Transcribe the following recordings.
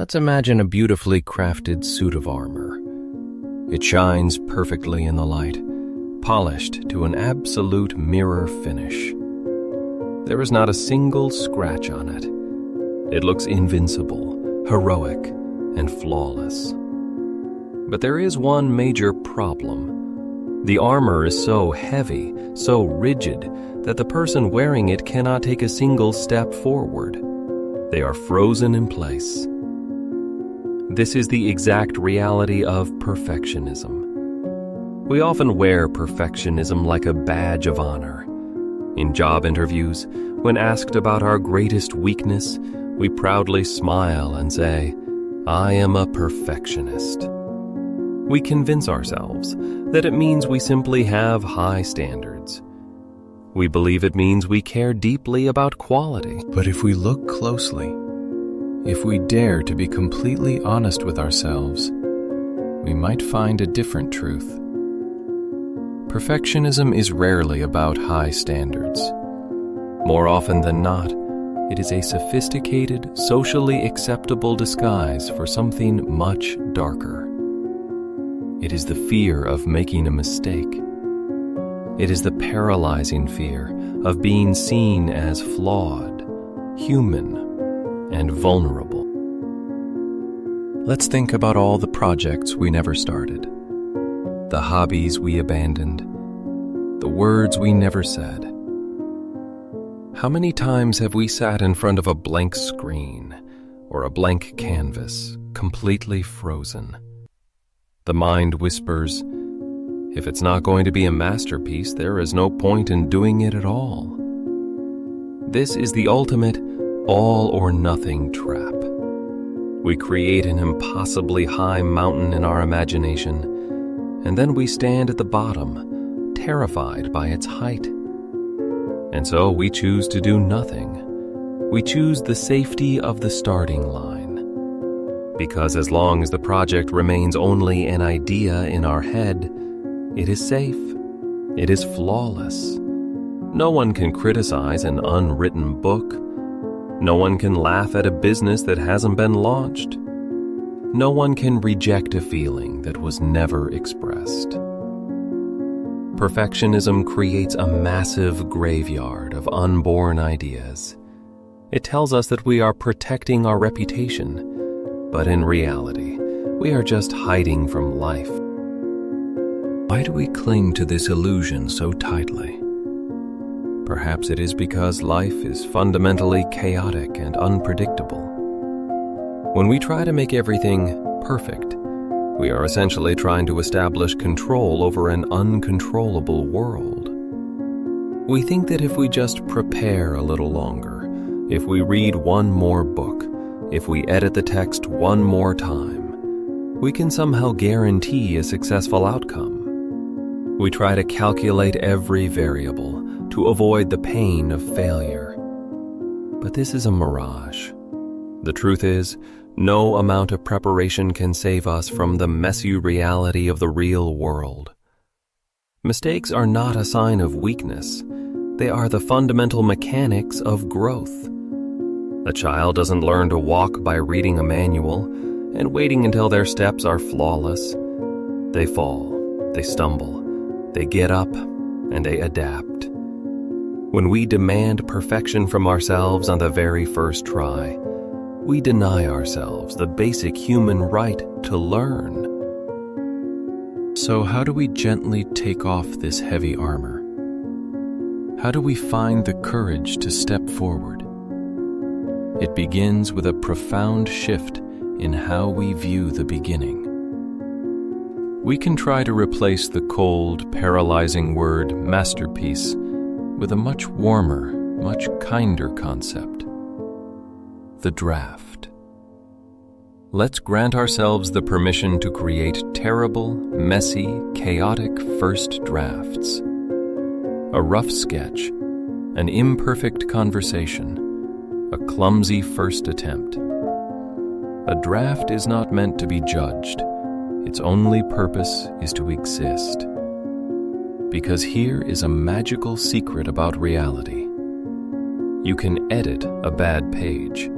Let's imagine a beautifully crafted suit of armor. It shines perfectly in the light, polished to an absolute mirror finish. There is not a single scratch on it. It looks invincible, heroic, and flawless. But there is one major problem. The armor is so heavy, so rigid, that the person wearing it cannot take a single step forward. They are frozen in place. This is the exact reality of perfectionism. We often wear perfectionism like a badge of honor. In job interviews, when asked about our greatest weakness, we proudly smile and say, "I am a perfectionist." We convince ourselves that it means we simply have high standards. We believe it means we care deeply about quality. But if we look closely, if we dare to be completely honest with ourselves, we might find a different truth. Perfectionism is rarely about high standards. More often than not, it is a sophisticated, socially acceptable disguise for something much darker. It is the fear of making a mistake. It is the paralyzing fear of being seen as flawed, human, and vulnerable. Let's think about all the projects we never started, the hobbies we abandoned, the words we never said. How many times have we sat in front of a blank screen or a blank canvas, completely frozen? The mind whispers, if it's not going to be a masterpiece, there is no point in doing it at all. This is the ultimate all or nothing trap. We create an impossibly high mountain in our imagination, and then we stand at the bottom, terrified by its height. And so we choose to do nothing. We choose the safety of the starting line. Because as long as the project remains only an idea in our head, it is safe. It is flawless. No one can criticize an unwritten book. No one can laugh at a business that hasn't been launched. No one can reject a feeling that was never expressed. Perfectionism creates a massive graveyard of unborn ideas. It tells us that we are protecting our reputation, but in reality, we are just hiding from life. Why do we cling to this illusion so tightly? Perhaps it is because life is fundamentally chaotic and unpredictable. When we try to make everything perfect, we are essentially trying to establish control over an uncontrollable world. We think that if we just prepare a little longer, if we read one more book, if we edit the text one more time, we can somehow guarantee a successful outcome. We try to calculate every variable to avoid the pain of failure. But this is a mirage. The truth is, no amount of preparation can save us from the messy reality of the real world. Mistakes are not a sign of weakness. They are the fundamental mechanics of growth. A child doesn't learn to walk by reading a manual and waiting until their steps are flawless. They fall, they stumble, they get up, and they adapt. When we demand perfection from ourselves on the very first try, we deny ourselves the basic human right to learn. So how do we gently take off this heavy armor? How do we find the courage to step forward? It begins with a profound shift in how we view the beginning. We can try to replace the cold, paralyzing word masterpiece with a much warmer, much kinder concept: the draft. Let's grant ourselves the permission to create terrible, messy, chaotic first drafts. A rough sketch, an imperfect conversation, a clumsy first attempt. A draft is not meant to be judged. Its only purpose is to exist. Because here is a magical secret about reality. You can edit a bad page,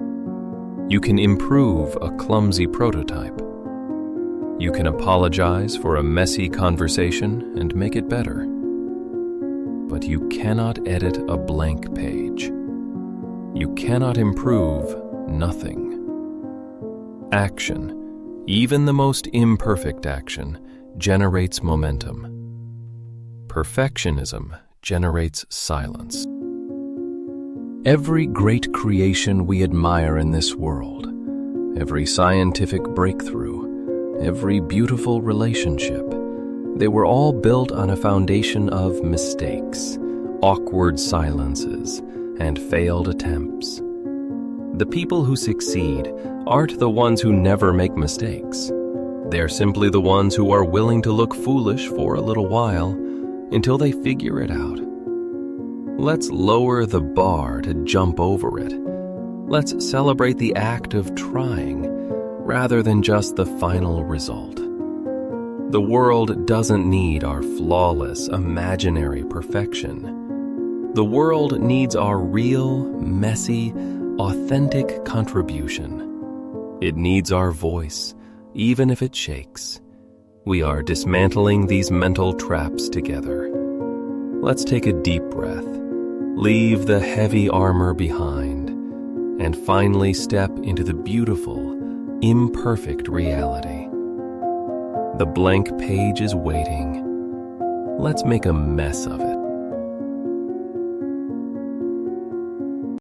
You can improve a clumsy prototype. You can apologize for a messy conversation and make it better. But you cannot edit a blank page. You cannot improve nothing. Action, even the most imperfect action, generates momentum. Perfectionism generates silence. Every great creation we admire in this world, every scientific breakthrough, every beautiful relationship, they were all built on a foundation of mistakes, awkward silences, and failed attempts. The people who succeed aren't the ones who never make mistakes. They're simply the ones who are willing to look foolish for a little while until they figure it out. Let's lower the bar to jump over it. Let's celebrate the act of trying rather than just the final result. The world doesn't need our flawless, imaginary perfection. The world needs our real, messy, authentic contribution. It needs our voice, even if it shakes. We are dismantling these mental traps together. Let's take a deep breath, leave the heavy armor behind, and finally step into the beautiful, imperfect reality. The blank page is waiting. Let's make a mess of it.